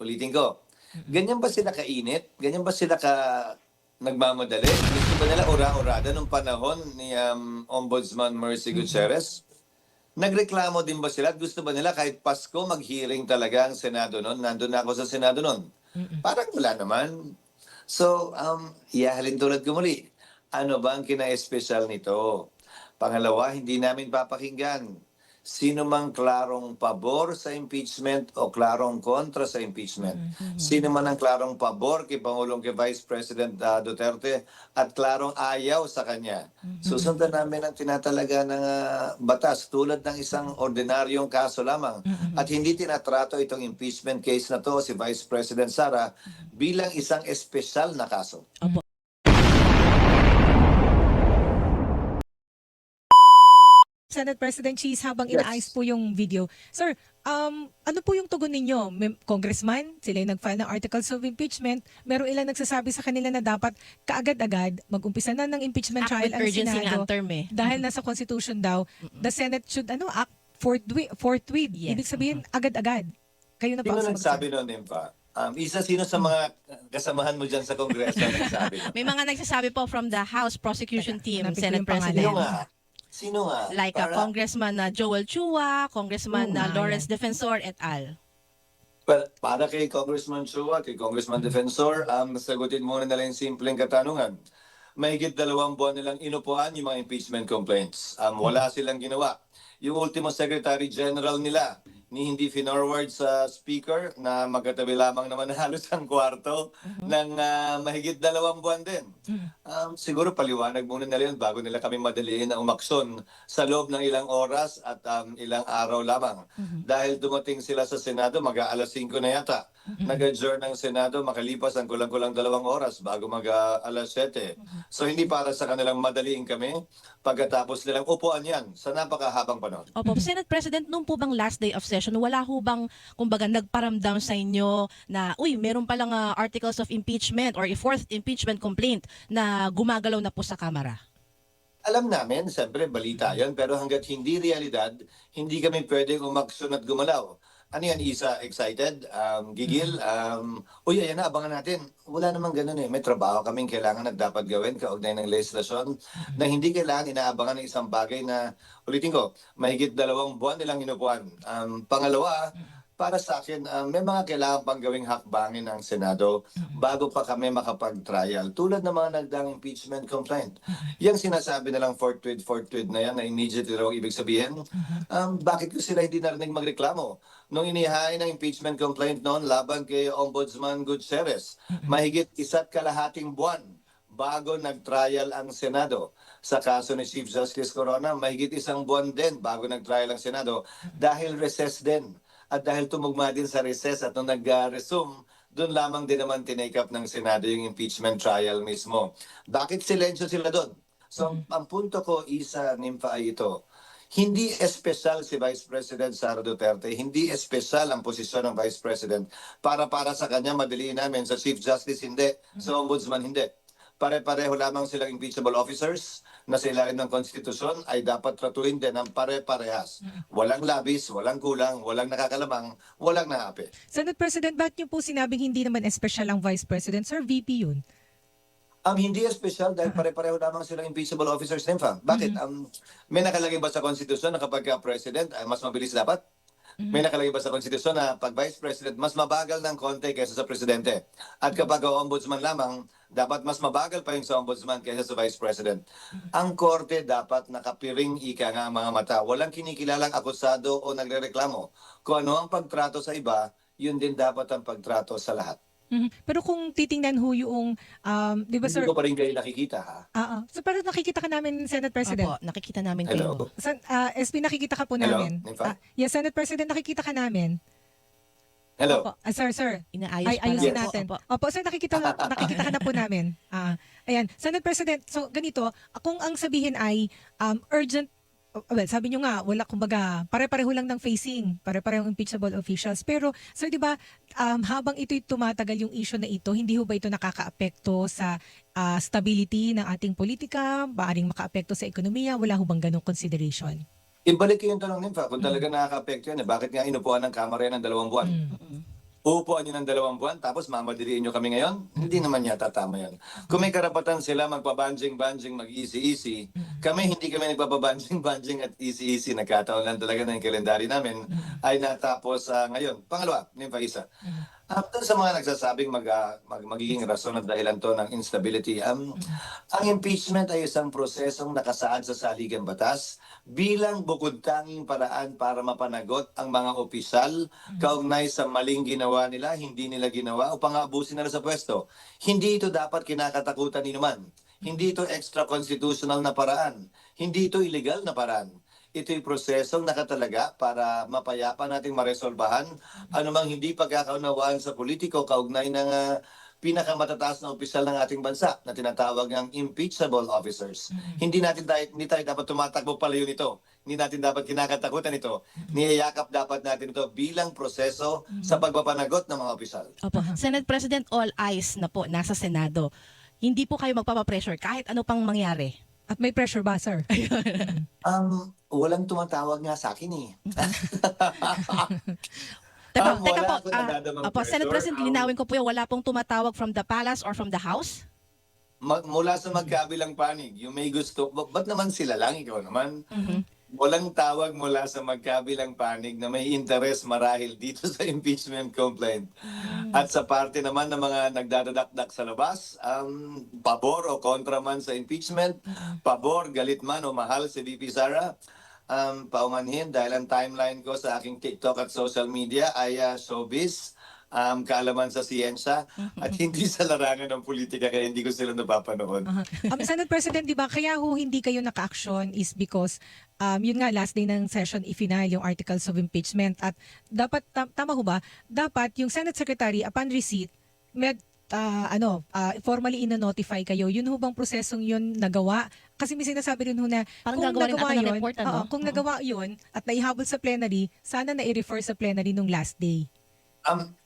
ulitin ko. Ganyan ba sila kainit? Ganyan ba sila nagmamadali? Gusto ba nila ura-urada nung panahon ni Ombudsman Mercy Gutierrez? Nagreklamo din ba sila at gusto ba nila kahit Pasko mag-hearing talaga ang Senado noon? Nandun na ako sa Senado noon. Parang wala naman. So, ihahalin tulad ko muli. Ano ba ang kina-espesyal nito? Pangalawa, hindi namin papakinggan sino mang klarong pabor sa impeachment o klarong kontra sa impeachment. Sino man ang klarong pabor kay Pangulong kay Vice President Duterte at klarong ayaw sa kanya. Susundan namin ang tinatalaga ng batas tulad ng isang ordinaryong kaso lamang. At hindi tinatrato itong impeachment case na to si Vice President Sara bilang isang espesyal na kaso. Senate President Cheese, habang Yes. inaayos po yung video. Sir, ano po yung tugon ninyo? Congressman, sila yung nag-file ng articles of impeachment. Meron ilang nagsasabi sa kanila na dapat kaagad-agad mag-umpisa na ng impeachment Act trial with ang urgency nga Senado. ang term eh. Dahil nasa Constitution daw, the Senate should act forthwith. Yes. Ibig sabihin, agad-agad. Kayo na Sino po nagsabi noon, Impa? Sino sa mga kasamahan mo dyan sa Kongreso nagsabi noon? May mga nagsasabi po from the House Prosecution Team, hanapin ko Senate yung pangalan. Sino President. nga? Sino nga? Like Congressman Joel Chua, Congressman Lawrence Defensor et al. Well, para kay Congressman Chua, kay Congressman Defensor, sagutin muna nila yung simpleng katanungan. Mahigit 2 buwan nilang inupuan yung mga impeachment complaints. Wala silang ginawa. Yung ultimo Secretary General nila, ni hindi finorward sa speaker na magkatabi lamang naman halos ang kwarto ng mahigit 2 buwan din. Siguro paliwanag muna nila yun bago nila kami madaliin na umaksyon sa loob ng ilang oras at ilang araw lamang. Dahil dumating sila sa Senado, mag-aalas 5 na yata. Nag-adjourn ng Senado, makalipas ang kulang-kulang 2 oras bago mag-alas 7. So hindi para sa kanilang madaliin kami pagkatapos nilang upuan yan sa napakahabang panahon. Opo, Senate President, nung po bang last day of session, wala ho bang, kumbaga, nagparamdam sa inyo na, meron palang articles of impeachment or a fourth impeachment complaint na gumagalaw na po sa Kamara? Alam namin, siyempre balita yan, pero hanggat hindi realidad, hindi kami pwedeng umaksyon at gumalaw. Ano yan, Isa? Excited? Gigil? Ayan na, abangan natin. Wala namang ganun eh. May trabaho kaming kailangan at dapat gawin kaugnay ng legislasyon na hindi kailangan inaabangan ng isang bagay na, ulitin ko, mahigit 2 buwan nilang inupuan. Pangalawa, para sa akin, may mga kailangan pang gawing hakbangin ng Senado bago pa kami makapag-trial. Tulad ng mga nagdaang impeachment complaint. Yung sinasabi nilang forthwith na yan, na immediately raw ibig sabihin, bakit ko sila hindi narinig magreklamo? Nung inihain ng impeachment complaint noon laban kay Ombudsman Gutierrez, mahigit 1.5 buwan bago nag-trial ang Senado. Sa kaso ni Chief Justice Corona, mahigit 1 buwan din bago nag-trial ang Senado dahil recess din. At dahil tumugma din sa recess at nung nag-resume, doon lamang din naman tinake up ng Senado yung impeachment trial mismo. Bakit silensyo sila doon? So, ang punto ko, Isa, Nympha, ay ito. Hindi espesyal si Vice President Sara Duterte, hindi espesyal ang posisyon ng Vice President para sa kanya madaliin namin. Sa Chief Justice, hindi. Sa Ombudsman, hindi. Pare-pareho lamang silang impeachable officers na sa ilalim ng konstitusyon ay dapat tratuhin din ng pare-parehas. Walang labis, walang kulang, walang nakakalamang, walang naapi. Senate President, bakit niyo po sinabing hindi naman espesyal ang Vice President? Sir, VP yun. Ang hindi espesyal dahil pare-pareho lamang silang impeachable officers, Nympha. Bakit? May nakalagay ba sa konstitusyon na kapag president ay mas mabilis dapat? May nakalagay ba sa konstitusyon na pag vice president mas mabagal ng konti kaysa sa presidente? At kapag ombudsman lamang, dapat mas mabagal pa yung sa ombudsman kaysa sa vice president. Ang korte dapat nakapiring ika nga ang mga mata. Walang kinikilalang akusado o nagrereklamo. Kung ano ang pagtrato sa iba, yun din dapat ang pagtrato sa lahat. Pero kung titingnan ho yung, di ba Hindi sir? ko pa rin kayo nakikita, ha? So parang nakikita ka namin, Senate President. Opo, nakikita namin Hello? kayo. SP, nakikita ka po Hello, namin. Nympha? Yes, Senate President, nakikita ka namin. Hello? Opo. Sir. Inaayos pa Ayusin lang. natin. Opo. Opo, sir, nakikita ka na po namin. Ayan, Senate President, so ganito, kung ang sabihin ay urgent, well, sabi nyo nga, wala, kumbaga, pare-pareho lang ng facing, pare-parehong impeachable officials. Pero, sir, di ba, habang ito'y tumatagal yung issue na ito, hindi ho ba ito nakakaapekto sa stability ng ating politika, maaring makaapekto sa ekonomiya, wala ho bang ganong consideration? Ibalik ko yung tanong, Nympha, kung talaga nakaka-apekto yan, bakit nga inupuan ng Kamara yan ng 2 buwan? Uupuan nyo ng 2 buwan, tapos mamadiliin nyo kami ngayon? Hindi naman yata tama yan. Kung may karapatan sila magpabanjing-banjing, mag-easy-easy, hindi kami nagpapabanjing-banjing at easy-easy. Nagkataon lang talaga na yung kalendary namin ay natapos ngayon. Pangalawa, yung pa-isa. Doon sa mga nagsasabing magiging rason at dahilan to ng instability, ang impeachment ay isang prosesong nakasaad sa saligang batas bilang bukod tanging paraan para mapanagot ang mga opisyal kaugnay sa maling ginawa nila, hindi nila ginawa o pang-aabusin nila sa pwesto. Hindi ito dapat kinakatakutan ni naman. Hindi ito extra-constitutional na paraan. Hindi ito illegal na paraan. Ito'y prosesong nakatalaga para mapayapa nating maresolbahan anumang hindi pagkakaunawaan sa politiko kaugnay ng pinakamatataas na opisyal ng ating bansa na tinatawag ng impeachable officers. Hindi tayo dapat tumatakbo palayo nito. Hindi natin dapat kinakatakutan ito. Niyayakap dapat natin ito bilang proseso sa pagpapanagot ng mga opisyal. Opo. Senate President, all eyes na po nasa Senado. Hindi po kayo magpapapressure kahit ano pang mangyari. At may pressure ba, sir? Walang tumatawag nga sa akin eh. Teka Wala po, akong nadadamang Senate pressure. President, linawin ko po yung wala pong tumatawag from the palace or from the house? Mula sa magkabilang panig, yung may gusto, ba't naman sila lang, ikaw naman? Walang tawag mula sa magkabilang panig na may interes marahil dito sa impeachment complaint. At sa parte naman ng mga nagdadadakdak sa labas, pabor o kontra man sa impeachment, pabor, galit man o mahal si VP Sara, paumanhin dahil ang timeline ko sa aking TikTok at social media ay showbiz, kaalaman sa siyensya, at hindi sa larangan ng politika kaya hindi ko sila napapanood. Senate President, di ba, kaya ho hindi kayo naka-action is because yun nga, last day ng session, i-final yung articles of impeachment. At dapat, tama ho ba, dapat yung Senate Secretary, upon receipt, formally ino-notify kayo. Yun ho bang prosesong yun nagawa? Kasi may sinasabi rin ho na Parang kung gagawa rin nagawa ata ng yun, report, ano? kung nagawa yun at naihabol sa plenary, sana na-i-refer sa plenary nung last day.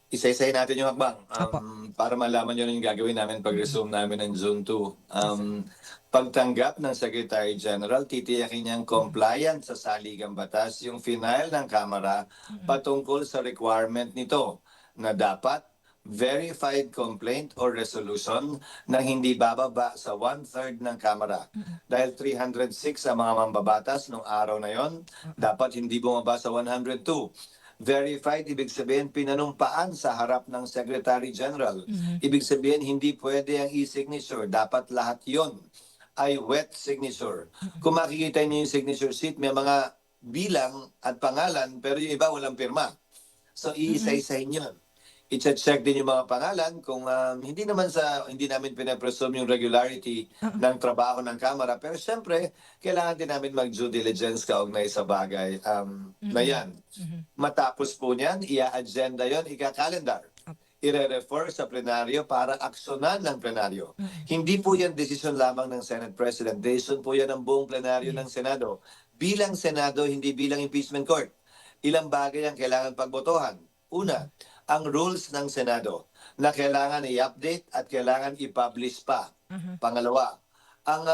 Isa-isahin natin yung hakbang Apo. para malaman nyo rin yung gagawin namin pag-resume namin ng June 2. Pagtanggap ng Secretary General, titiyakin niyang compliant sa saligang batas yung final ng Kamara patungkol sa requirement nito na dapat verified complaint or resolution na hindi bababa sa 1/3 ng Kamara. Dahil 306 ang mga mambabatas nung araw na yon, dapat hindi bumaba sa 102. Verified, ibig sabihin pinanumpaan sa harap ng Secretary General. Ibig sabihin hindi pwede ang e-signature. Dapat lahat yon ay wet signature. Kung makikita niyo yung signature sheet, may mga bilang at pangalan pero yung iba walang pirma. So iisa-isahin yun. I-check din yung mga pangalan kung hindi namin pinapresume yung regularity ng trabaho ng Kamara. Pero siyempre, kailangan din namin mag-due diligence kaugnay sa bagay na yan. Matapos po niyan, ia-agenda yon, ika-calendar. Ire-refer sa plenaryo para aksyonan ng plenaryo. Hindi po yan desisyon lamang ng Senate President. Desisyon po yan ng buong plenaryo ng Senado. Bilang Senado, hindi bilang impeachment court. Ilang bagay ang kailangan pagbotohan. Una, ang rules ng Senado na kailangan i-update at kailangan i-publish pa. Pangalawa, ang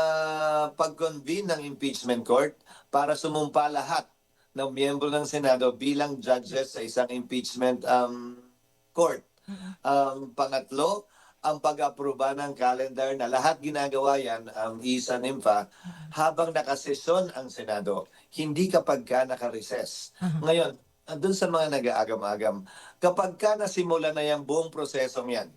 pag-convene ng impeachment court para sumumpa lahat ng miyembro ng Senado bilang judges sa isang impeachment court. Pangatlo, ang pag-aproba ng calendar na lahat ginagawa yan ang isa NIMFA habang nakasesyon ang Senado, hindi kapag ka nakareses. Ngayon, doon sa mga nag-aagam-agam, kapag ka nasimula na yung buong prosesong yan,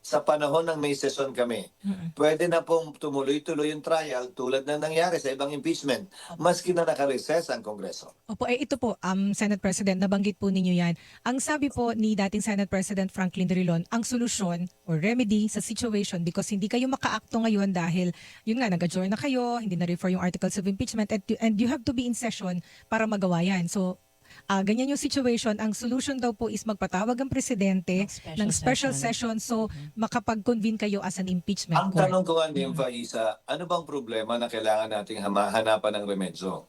sa panahon ng may session kami, pwede na pong tumuloy-tuloy yung trial tulad na nangyari sa ibang impeachment, maski na nakareses ang Kongreso. Opo, ito po, Senate President, nabanggit po ninyo yan. Ang sabi po ni dating Senate President Franklin Drilon, ang solusyon or remedy sa situation because hindi kayo makaakto ngayon dahil, yun nga, nag-adjourn na kayo, hindi na-refer yung articles of impeachment and you have to be in session para magawa yan. So, ganyan yung situation. Ang solution daw po is magpatawag ang presidente ng special session so makapag-convene kayo as an impeachment Ang court. tanong ko nga, Nympha Isa, ano bang problema na kailangan nating hanapan ng remedyo?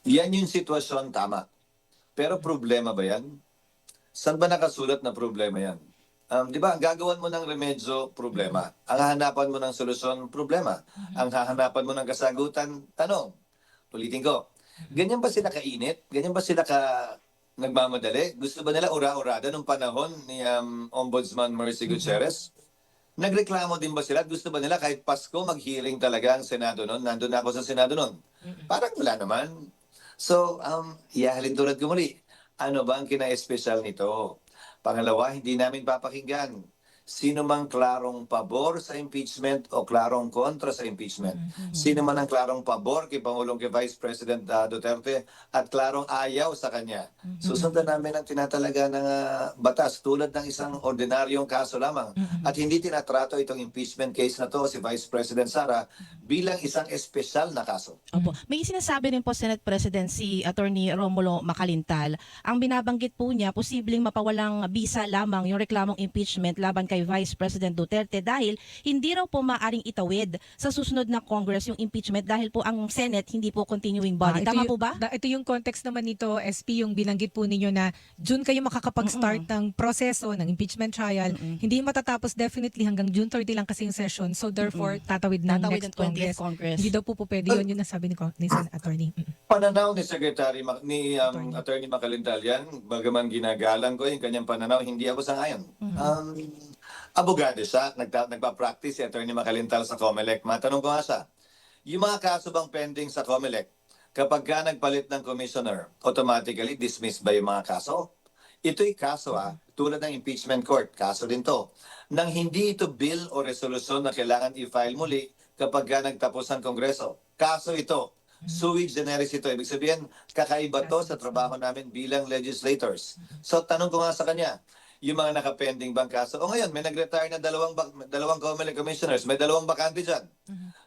Yan yung sitwasyon, tama. Pero problema ba yan? Saan ba nakasulat na problema yan? Di ba, ang gagawan mo ng remedyo, problema. Ang hahanapan mo ng solusyon, problema. Ang hahanapan mo ng kasagutan, tanong. Ulitin ko, ganyan ba sila kainit? Ganyan ba sila nagmamadali? Gusto ba nila ura-urada nung panahon ni Ombudsman Mercy Gutierrez? Nagreklamo din ba sila? At gusto ba nila kahit Pasko mag-hearing talaga ang Senado noon? Nandun ako sa Senado noon. Parang wala naman. So, ihahalin tulad ko muli. Ano ba ang kina-espesyal nito? Pangalawa, hindi namin papakinggan sino mang klarong pabor sa impeachment o klarong kontra sa impeachment. Sino man ang klarong pabor kay Pangulong kay Vice President Duterte at klarong ayaw sa kanya. Susundan namin ang tinatalaga ng batas tulad ng isang ordinaryong kaso lamang. At hindi tinatrato itong impeachment case na to si Vice President Sara bilang isang espesyal na kaso. Opo. May sinasabi rin po Senate President si Attorney Romulo Macalintal. Ang binabanggit po niya, posibleng mapawalang bisa lamang yung reklamong impeachment laban kay Vice President Duterte dahil hindi raw po maaring itawid sa susunod na Congress yung impeachment dahil po ang Senate hindi po continuing body. Tama po ba? Ito yung context naman nito, SP, yung binanggit po ninyo na June kayo makakapag-start ng proseso ng impeachment trial. Hindi matatapos definitely hanggang June 30 lang kasi yung session. So therefore, tatawid ng Tatawid next ng 20th Congress. Congress. Hindi daw po pwede yun. Yun ang sabi ni Attorney. Pananaw ni Attorney Macalintal yan, bagaman ginagalang ko yung kanyang pananaw, hindi ako sangayon. Abogado siya, nagpa-practice si Attorney Macalintal sa COMELEC. Matanong ko nga siya, yung mga kaso bang pending sa COMELEC, kapag ka nagpalit ng commissioner, automatically dismiss ba yung mga kaso? Ito'y kaso tulad ng impeachment court, kaso din to. Nang hindi ito bill o resolusyon na kailangan i-file muli kapag ka nagtapos ang Kongreso. Kaso ito, sui generis ito. Ibig sabihin, kakaiba to sa trabaho namin bilang legislators. So tanong ko nga sa kanya, yung mga nakapending bang kaso. O ngayon, may nag-retire na dalawang COMELEC commissioners. May dalawang bakante dyan.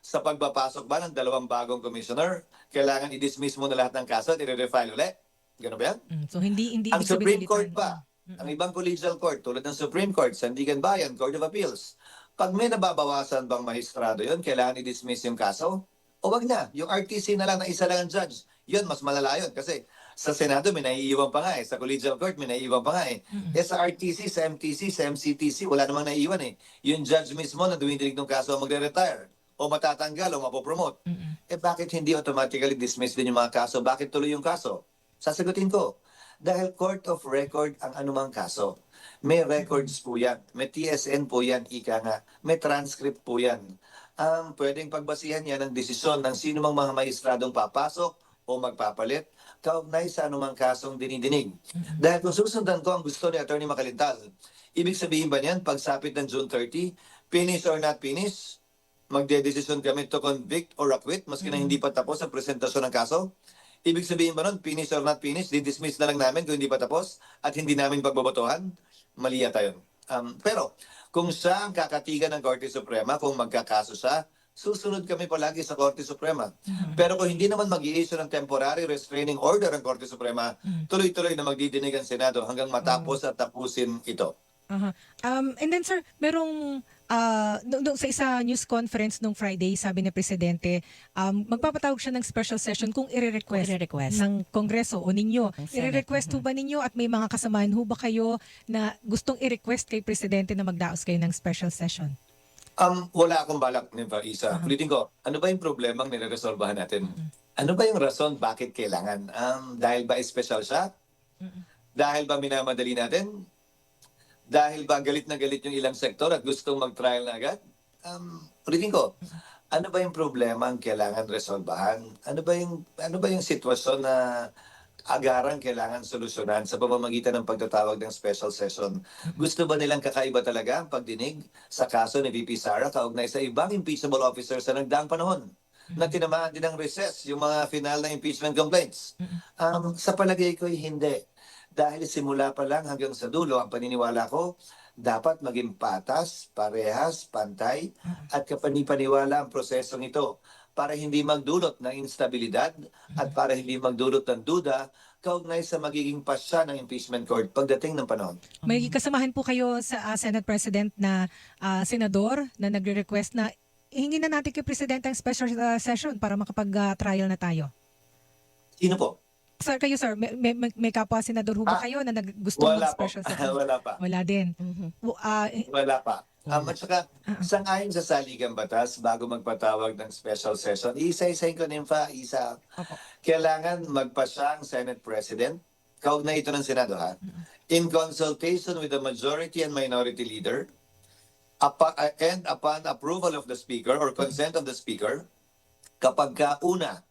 Sa pagpapasok ba ng dalawang bagong commissioner, kailangan i-dismiss mo na lahat ng kaso at i-refile ulit? Gano'n ba yan? So hindi Ang ibig sabihin Supreme Court return. pa, ang ibang collegial court, tulad ng Supreme Court, Sandigan Bayan, Court of Appeals, pag may nababawasan bang maestrado yon, kailangan i-dismiss yung kaso? O wag na, yung RTC na lang na isa lang ang judge. Yun, mas malala yun. Kasi sa Senado, may naiiwan pa nga eh. Sa collegial court, may naiiwan pa nga eh. Eh sa RTC, sa MTC, sa MCTC, wala namang naiiwan eh. Yung judge mismo na dumidinig ng kaso ang magre-retire o matatanggal o mapopromote. Eh bakit hindi automatically dismiss din yung mga kaso? Bakit tuloy yung kaso? Sasagutin ko. Dahil court of record ang anumang kaso. May records po yan. May TSN po yan, ika nga. May transcript po yan. Ang pwedeng pagbasihan yan ng desisyon ng sino mang mga maestradong papasok o magpapalit, kaugnay sa anumang kasong dinidinig. Dahil kung susundan ko ang gusto ni Attorney Macalintal, ibig sabihin ba niyan, pagsapit ng June 30, finish or not finish, magdedesisyon kami to convict or acquit, maski na hindi pa tapos ang presentasyon ng kaso? Ibig sabihin ba nun, finish or not finish, di-dismiss na lang namin kung hindi pa tapos at hindi namin pagbabotohan? Mali yata yun. Pero kung siya ang kakatigan ng Korte Suprema, kung magkakaso siya, susunod kami palagi sa Korte Suprema. Pero kung hindi naman mag-i-issue ng temporary restraining order ang Korte Suprema, tuloy-tuloy na magdidinig ang Senado hanggang matapos at tapusin ito. And then sir, merong sa isa news conference nung Friday, sabi ni Presidente, magpapatawag siya ng special session kung i-request ng Kongreso o ninyo. I-request ho ba ninyo at may mga kasamahan ho ba kayo na gustong i-request kay Presidente na magdaos kayo ng special session? Wala akong balak ni Isa. Ulitin ko, ano ba yung problema ang nire-resolbahan natin? Ano ba yung rason bakit kailangan? Dahil ba special siya? Dahil ba minamadali natin? Dahil ba galit na galit yung ilang sektor at gustong mag-trial na agad? Ulitin ko, ano ba yung problema ang kailangan resolbahan? Ano ba yung sitwasyon na agarang kailangan solusyonan sa pamamagitan ng pagtatawag ng special session? Gusto ba nilang kakaiba talaga ang pagdinig sa kaso ni VP Sara kaugnay sa ibang impeachable officers sa nagdaang panahon na tinamaan din ng recess yung mga final na impeachment complaints? Sa palagay ko, hindi. Dahil simula pa lang hanggang sa dulo, ang paniniwala ko, dapat maging patas, parehas, pantay, at kapanipaniwala ang prosesong ito para hindi magdulot ng instabilidad at para hindi magdulot ng duda kaugnay sa magiging pasya ng impeachment court pagdating ng panahon. May kasamahan po kayo sa Senate President na senador na nagre-request na hingin na natin kay Presidente ang special session para makapag-trial na tayo. Sino po? Sir, kayo sir, may kapwa senador ho ba kayo na gusto Wala po. mag-special session? Wala pa. Wala din. Wala pa. At saka, sangayon sa saligang batas, bago magpatawag ng special session, isa-isahin ko nimfa, kailangan magpasya ang Senate President kaugnay ito ng Senado ha, in consultation with the majority and minority leader, and upon approval of the Speaker or consent of the Speaker, kapag una,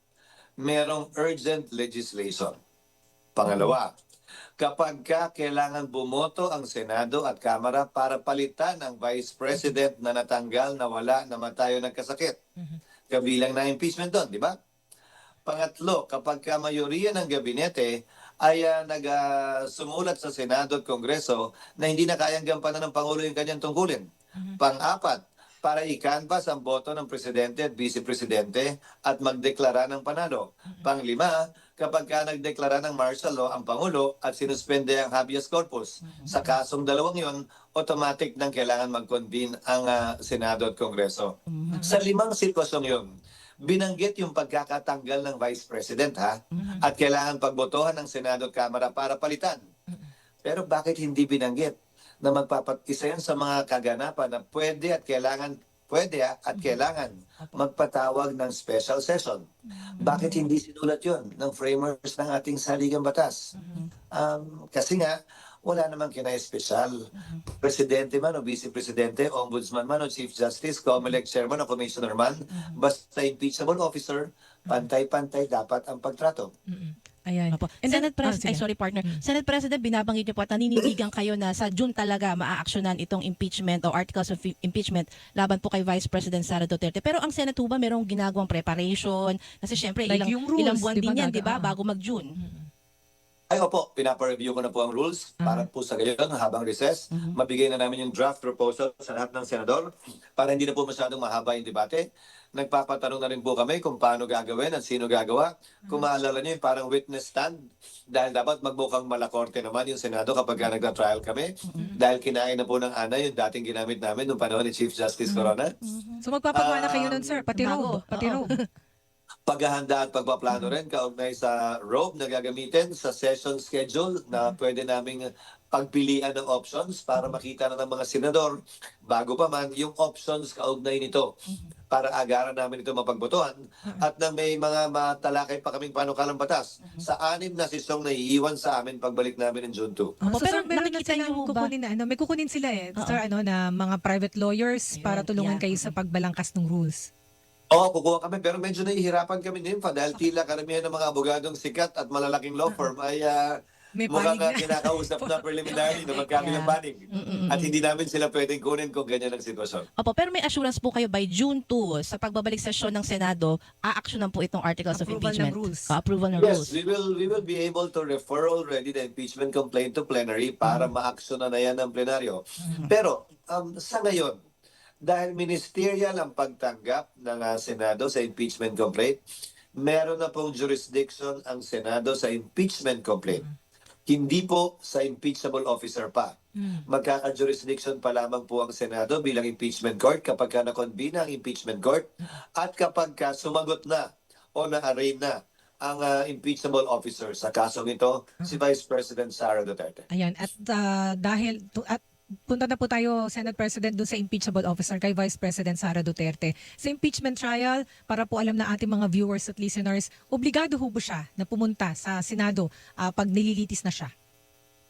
merong urgent legislation. Pangalawa, kapag kailangan bumoto ang Senado at Kamara para palitan ang Vice President na natanggal, nawala, namatay o nagkasakit. Kabilang na impeachment doon, di ba? Pangatlo, kapag mayoriya ng gabinete ay sumulat sa Senado at Kongreso na hindi na kayang gampanan ng Pangulo yung kanyang tungkulin. Pang-apat, para i-canvass ang boto ng Presidente at Vice Presidente at magdeklara ng panalo. Pang-lima, kapag nagdeklara ng martial law ang Pangulo at sinuspende ang habeas corpus. Sa kasong dalawang yon, automatic nang kailangan mag-convene ang Senado at Kongreso. Sa limang sitwasyong yon, binanggit yung pagkakatanggal ng Vice President at kailangan pagbotohan ng Senado at Kamara para palitan. Pero bakit hindi binanggit na isa yan sa mga kaganapan na pwede at kailangan magpatawag ng special session. Bakit hindi sinulat yon ng framers ng ating saligang batas? Kasi nga, wala namang kinai-special. Presidente man o Vice Presidente, Ombudsman man o Chief Justice, COMELEC Chairman o Commissioner man, basta impeachable officer, pantay-pantay dapat ang pagtrato. Ayan. Opo. And then- Senate President, sige. partner. Senate President, binabanggit niyo po at nanindigan kayo na sa June talaga maaaksyonan itong impeachment o articles of impeachment laban po kay Vice President Sara Duterte. Pero ang Senate po ba merong ginagawang preparation? Kasi syempre Like yung rules, ilang buwan di ba, din yan, di ba, gaga- bago mag-June. Ay, opo, pinapareview ko na po ang rules para po sa gayon habang recess. Mabigay na namin yung draft proposal sa lahat ng senador para hindi na po masyadong mahaba yung debate. Nagpapatanong na rin po kami kung paano gagawin at sino gagawa. Kung maalala niyo, parang witness stand dahil dapat magmukhang malakorte naman yung Senado kapag nagka-trial kami. Dahil kinain na po ng ANA yung dating ginamit namin noong panahon ni Chief Justice Corona. So magpapagawa na kayo nun, sir. Pati bago. robe. Pati Oo. robe. Paghahanda at pagpaplano rin kaugnay sa robe na gagamitin sa session schedule na pwede naming pagpilian ng options para makita na ng mga senador bago pa man yung options kaugnay nito para agaran namin ito mapagbotohan at na may mga matalakay pa kaming panukalang batas sa 6 na sesong na iiwan sa amin pagbalik namin ng June 2. Opo, So, pero sir, meron na nakikita silang niyo ho ba? kukunin na, may kukunin sila Oo. sir, na mga private lawyers para tulungan yeah. kayo sa pagbalangkas ng rules. Oo, kukuha kami pero medyo nahihirapan kami din pa dahil tila karamihan ng mga abogadong sikat at malalaking law firm ay May mukhang panig na. kinakausap na preliminary na magkabilang panig. At hindi namin sila pwedeng kunin kung ganyan ang sitwasyon. Opo, pero may assurance po kayo by June 2 sa pagbabalik sesyon ng Senado, aaksyonan po itong articles of Approval ng impeachment. rules. Approval ng Yes, rules. we will be able to refer already the impeachment complaint to plenary para ma-aksyonan na yan ng plenaryo. Pero sa ngayon, dahil ministerial ang pagtanggap ng Senado sa impeachment complaint, meron na pong jurisdiction ang Senado sa impeachment complaint. Hindi po sa impeachable officer pa. Magkaka-jurisdiction pa lamang po ang Senado bilang impeachment court kapag na-convene ang impeachment court at kapag sumagot na o na-arraign na ang impeachable officer sa kasong ito, si Vice President Sara Duterte. Ayan, at punta na po tayo, Senate President, doon sa impeachable officer kay Vice President Sara Duterte. Sa impeachment trial, para po alam na ating mga viewers at listeners, obligado ho ba siya na pumunta sa Senado pag nililitis na siya?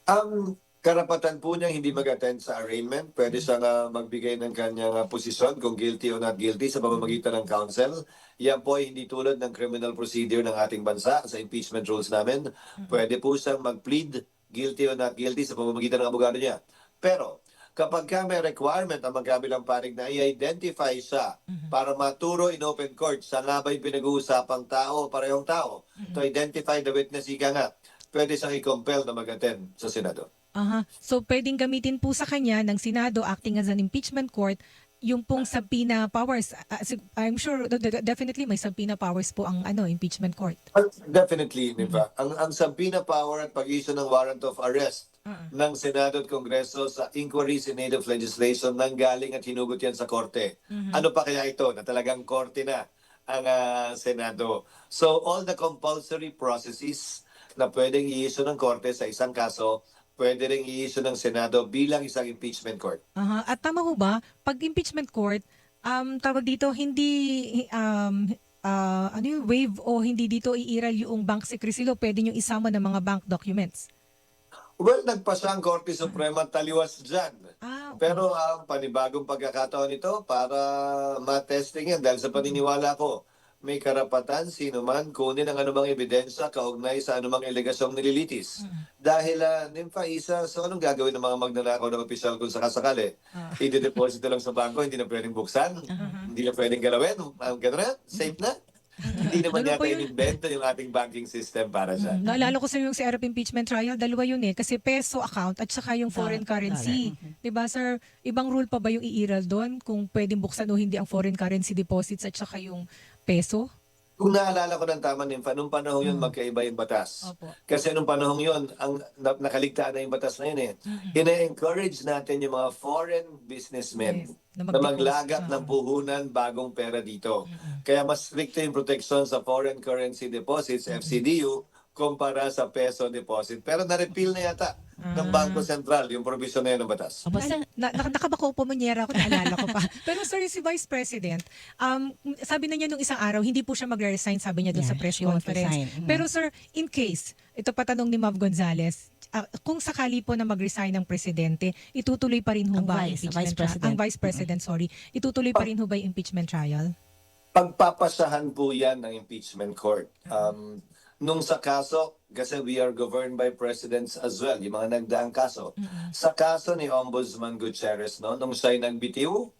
Ang karapatan po niya hindi mag-attend sa arraignment. Pwede siya magbigay ng kanyang posisyon kung guilty o not guilty sa pamamagitan ng counsel. Yan po ay hindi tulad ng criminal procedure ng ating bansa sa impeachment rules namin. Pwede po siyang mag-plead guilty o not guilty sa pamamagitan ng abogado niya. Pero kapag may requirement ang magkabilang panig na i-identify siya para maturo in open court sa nga ba'y pinag-uusapang tao o parehong tao to identify the witness, ika nga, pwede siyang i-compel na mag-attend sa Senado. So pwedeng gamitin po sa kanya ng Senado acting as an impeachment court yung pong subpoena powers. I'm sure definitely may subpoena powers po ang impeachment court. Definitely, di ba? Ang subpoena power at pag-issue ng warrant of arrest ng Senado at Kongreso sa inquiries in aid of legislation nang galing at hinugot yan sa korte. Ano pa kaya ito na talagang korte na ang Senado? So all the compulsory processes na pwedeng i-issue ng korte sa isang kaso, pwede rin i-issue ng Senado bilang isang impeachment court. At tama ho ba, pag impeachment court, tawag dito, hindi ano yung waive o hindi dito iiral yung bank secrecy law, pwede nyo isama ng mga bank documents. Well, nagpasa ang Korte Suprema taliwas dyan. Okay. Pero ang panibagong pagkakataon ito para matesting yan dahil sa paniniwala ko, may karapatan sino man kunin ang anumang ebidensya kaugnay sa anumang alegasyong nililitis. Dahil, Nympha Isa, so anong gagawin ng mga magnanakaw ng opisyal kung sakasakali? I-deposito lang sa bangko, hindi na pwedeng buksan, hindi na pwedeng galawin, gano'n na, safe na. Hindi naman Ganun yata po yun. in-invento yung ating banking system para dyan. Naalala ko sa yung si Arab impeachment trial, dalawa yun eh. Kasi peso account at saka yung foreign currency. Diba sir, ibang rule pa ba yung iiral doon kung pwedeng buksan o hindi ang foreign currency deposits at saka yung peso? Kung naalala ko ng tama, Nympha, nung panahon yun, magkaiba yung batas. Opo. Kasi nung panahon yun, ang nakaligtaan na yung batas na yun eh. Ina-encourage natin yung mga foreign businessmen Yes, na maglagap ng puhunan bagong pera dito. Kaya mas stricto yung protection sa foreign currency deposits, FCDU, kumpara sa peso deposit. Pero na-repeal na yata ng Bangko Sentral yung provision na yun ng batas. O, basta, Nakabako po manyera ako, naalala ko pa. Pero sorry, si Vice President, sabi na niya nung isang araw, hindi po siya magre-resign, sabi niya dun sa Yeah, press she won't conference. resign. Pero sir, in case, ito pa tanong ni Mav Gonzales, kung sakali po na mag-resign ng presidente, itutuloy pa rin ho Ang ba vice impeachment president. Ang Vice President, sorry. Itutuloy pa rin ho ba yung impeachment trial? Pagpapasahan po yan ng impeachment court. Nung sa kaso, kasi we are governed by presidents as well, yung mga nagdaang kaso. Sa kaso ni Ombudsman Gutierrez, no, nung siya'y nagbitiw,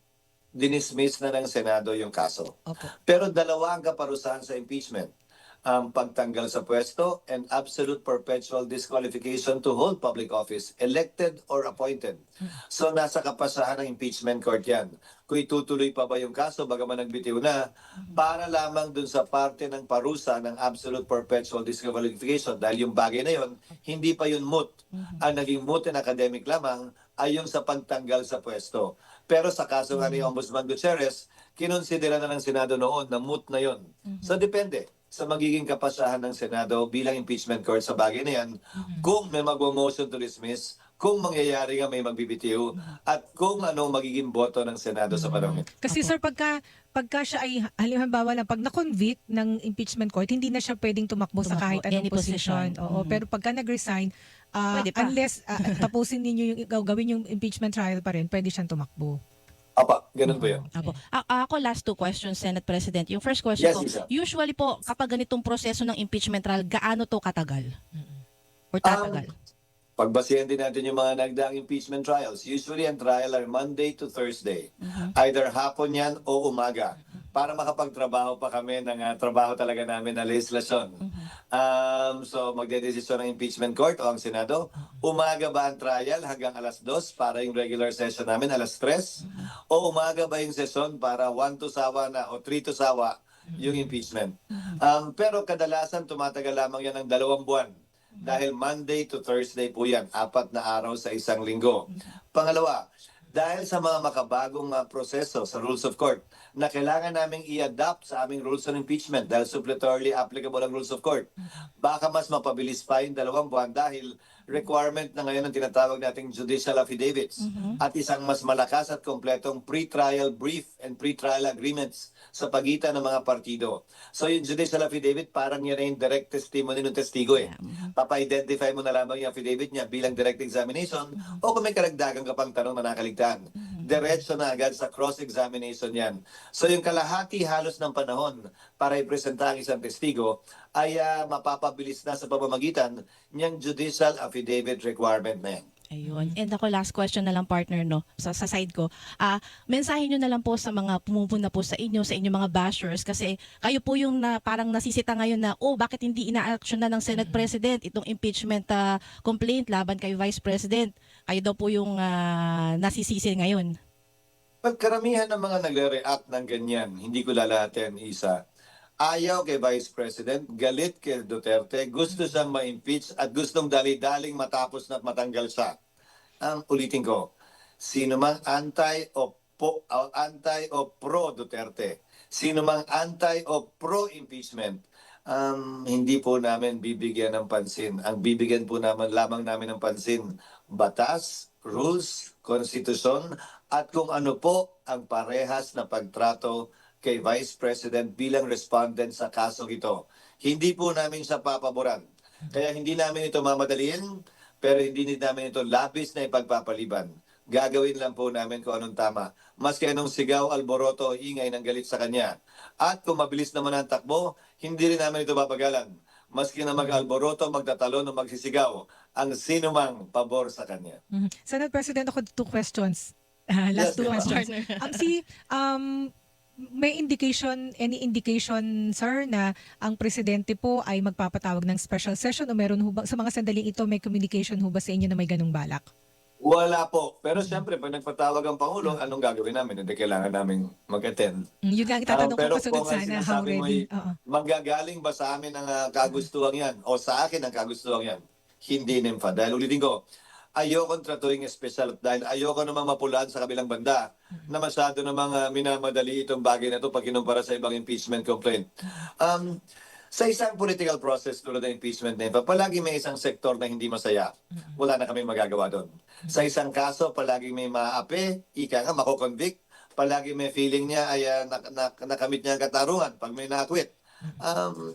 dinismiss na ng Senado yung kaso. Opo. Pero dalawa ang kaparusahan sa impeachment. Pagtanggal sa pwesto and absolute perpetual disqualification to hold public office, elected or appointed. So nasa kapasahan ng impeachment court yan. Kung itutuloy pa ba yung kaso, bagaman nagbitiw na, para lamang dun sa parte ng parusa ng absolute perpetual disqualification. Dahil yung bagay na yon, hindi pa yun moot. Ang naging moot and academic lamang ay yung sa pagtanggal sa pwesto. Pero sa kaso nga ni Ombudsman Gutierrez, kinonsidera na ng Senado noon na moot na yon. So depende sa magiging kapasahan ng Senado bilang impeachment court sa bagay na yan, kung may mag-motion to dismiss, kung mangyayari nga may magbibitiw, at kung ano magiging boto ng Senado sa panahon. Kasi sir, pagka siya ay halimbawa lang, pag na-convict ng impeachment court, hindi na siya pwedeng tumakbo sa kahit Tumakbo, anong any position. position. Oo, pero pagka nag-resign, Pwede pa. unless tapusin ninyo yung gawin yung impeachment trial pa rin, pwede siyang tumakbo. Apa, ganun po yun. Apo. Ako last two questions, Senate President. Yung first question Yes, ko, Isa. usually po kapag ganitong proseso ng impeachment trial, gaano to katagal? Or tatagal? Pagbasihan din natin yung mga nagdaang impeachment trials. Usually, ang trial are Monday to Thursday. Either hapon yan o umaga. Para makapagtrabaho pa kami ng trabaho talaga namin na legislasyon. So, magdedesisyon ng impeachment court o ang Senado. Umaga ba ang trial hanggang alas 2 para yung regular session namin alas 3? O umaga ba yung session para 1 to sawa na o 3 to sawa yung impeachment? Pero kadalasan tumatagal lamang yan ng 2 buwan. Dahil Monday to Thursday po yan, 4 na araw sa isang linggo. Pangalawa, dahil sa mga makabagong proseso sa rules of court na kailangan naming i-adapt sa aming rules on impeachment dahil suppletorily applicable ang rules of court, baka mas mapabilis pa yung 2 buwan dahil requirement na ngayon ang tinatawag nating judicial affidavits at isang mas malakas at kompletong pre-trial brief and pre-trial agreements sa pagitan ng mga partido. So yung judicial affidavit parang yan yung direct testimony ng testigo eh. Papa-identify mo na lamang yung affidavit niya bilang direct examination o kung may karagdagan ka pang tanong na nakaligtaan. Diretso na agad sa cross-examination yan. So yung kalahati halos ng panahon para ipresenta ang isang testigo ay mapapabilis na sa pamamagitan niyang judicial affidavit requirement na yan. Ayun. And ako last question na lang partner no sa side ko. Mensahe niyo na lang po sa mga pumupuna po sa inyong mga bashers kasi kayo po yung parang nasisita ngayon na bakit hindi ina-action na ng Senate President itong impeachment complaint laban kay Vice President. Kayo daw po yung nasisisi ngayon. Pagkaramihan ng mga nagre-react ng ganyan, hindi ko lalahatin, Isa. Ayaw kay Vice President, galit kay Duterte, gusto siyang ma-impeach at gustong dali-daling matapos na matanggal siya. Ulitin ko, sino mang anti o pro Duterte, sino mang anti o pro impeachment, hindi po namin bibigyan ng pansin. Ang bibigyan po lamang namin ng pansin, batas, rules, konstitusyon, at kung ano po ang parehas na pagtrato kay Vice President bilang respondent sa kasong ito. Hindi po namin siya papaboran. Kaya hindi namin ito mamadaliin, pero hindi din namin ito labis na ipagpapaliban. Gagawin lang po namin kung anong tama. Maski anong sigaw, alboroto, ingay ng galit sa kanya. At kung mabilis naman ang takbo, hindi rin namin ito babagalan. Maski na mag-alboroto, magtatalon o magsisigaw, ang sinumang pabor sa kanya. Senate President, ako 2 questions. Yes, Last 2 ma'am. questions. May any indication, sir, na ang presidente po ay magpapatawag ng special session o meron ho ba, sa mga sandaling ito, may communication ho ba sa inyo na may ganung balak? Wala po. Pero siyempre, pag nagpatawag ang Pangulo, anong gagawin namin? Hindi kailangan namin mag-attend. Yun nga ang itatanong ko Pero kasunod kung ang sana, how sinasabi mo ready? ay Oo. manggagaling ba sa amin ang kagustuhan yan? O sa akin ang kagustuhan yan? Hindi, Nympha. Dahil ulitin ko, ayoko tratuing special dahil ayoko namang mapulaan sa kabilang banda na masyado namang minamadali itong bagay na ito pag kinumpara sa ibang impeachment complaint. Sa isang political process tulad ng impeachment na ito, palagi may isang sektor na hindi masaya. Wala na kami magagawa doon. Sa isang kaso, palagi may maapi, ika nga, makoconvict. Palagi may feeling niya ay nakamit niya ang katarungan pag may nakwit.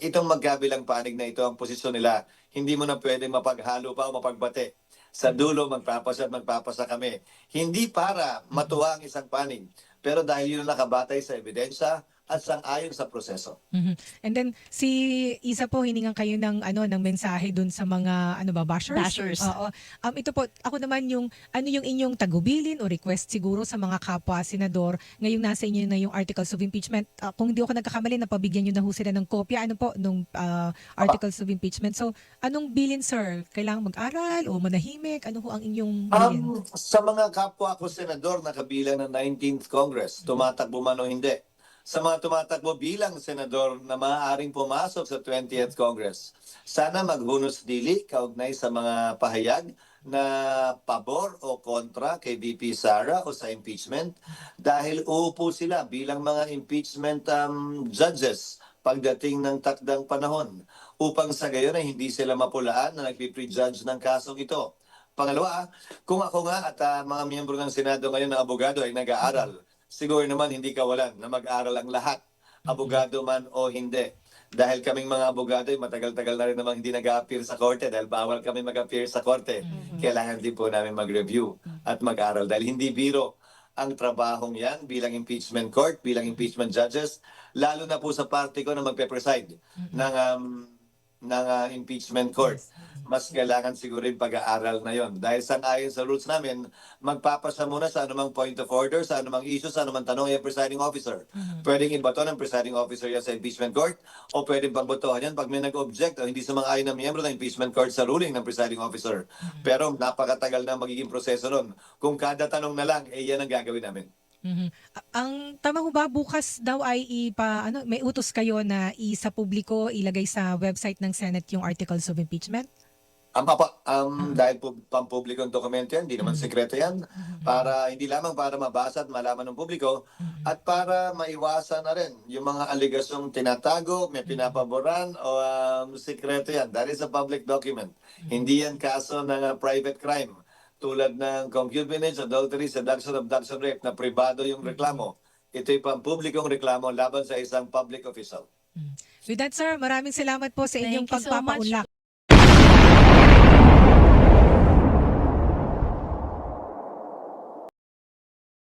Itong magkabilang panig na ito ang posisyon nila. Hindi mo na pwede mapaghalo pa o mapagbate. Sa dulo, magpapasa kami. Hindi para matuwa ang isang panig, pero dahil yun ang nakabatay sa ebidensya at sang-ayon sa proseso. And then si Isa po hiningan kayo ng ng mensahe dun sa mga bashers. Bashers. Oo. Ito po ako naman yung yung inyong tagubilin o request siguro sa mga kapwa senador ngayong nasa inyo na yung articles of impeachment. Kung hindi ako nagkakamali napabigyan niyo na ho sila ng kopya nung articles of impeachment. So anong bilin, sir? Kailangang mag-aral o manahimik? Ano ho ang inyong bilin? Sa mga kapwa ko senador na kabilang ng 19th Congress, tumatakbo man o hindi. Sa mga tumatakbo bilang senador na maaaring pumasok sa 20th Congress, sana maghunos dili kaugnay sa mga pahayag na pabor o kontra kay VP Sara o sa impeachment dahil uupo sila bilang mga impeachment judges pagdating ng takdang panahon upang sa gayon ay hindi sila mapulaan na nagpi-prejudge ng kasong ito. Pangalawa, kung ako nga at mga miyembro ng Senado ngayon na abogado ay nag-aaral, siguro naman hindi kawalan na mag-aral ang lahat, abogado man o hindi. Dahil kaming mga abogado ay matagal-tagal na rin namang hindi nag-a-appear sa korte dahil bawal kami mag-appear sa korte. Kailangan din po namin mag-review at mag-aral dahil hindi biro ang trabahong yan bilang impeachment court, bilang impeachment judges, lalo na po sa party ko na magpe-preside ng impeachment court. Mas kailangan siguro yung pag-aaral na yon. Dahil ayon sa rules namin, magpapasa muna sa anumang point of order, sa anumang issue, sa anumang tanong yung presiding officer. Pwedeng ibato ng presiding officer yan sa impeachment court o pwedeng pagbotohan yan pag may nag-object o hindi sumang-ayon ng miyembro ng impeachment court sa ruling ng presiding officer. Pero napakatagal na magiging proseso nun. Kung kada tanong na lang, yan ang gagawin namin. Ang tama ho ba bukas daw ay may utos kayo na sa publiko ilagay sa website ng Senate yung articles of impeachment? Dahil pampublikong dokumento yan, hindi naman sekreto yan, para hindi lamang para mabasa at malaman ng publiko, at para maiwasan na rin yung mga aligasyong tinatago, may pinapaboran o sekreto yan. That is a public document. Hindi yan kaso ng private crime, tulad ng concubinage, adultery, seduction, abduction, rape, na pribado yung reklamo. Ito'y pampublikong reklamo laban sa isang public official. With that, sir, maraming salamat po sa inyong Thank you so much. pagpapaunlak.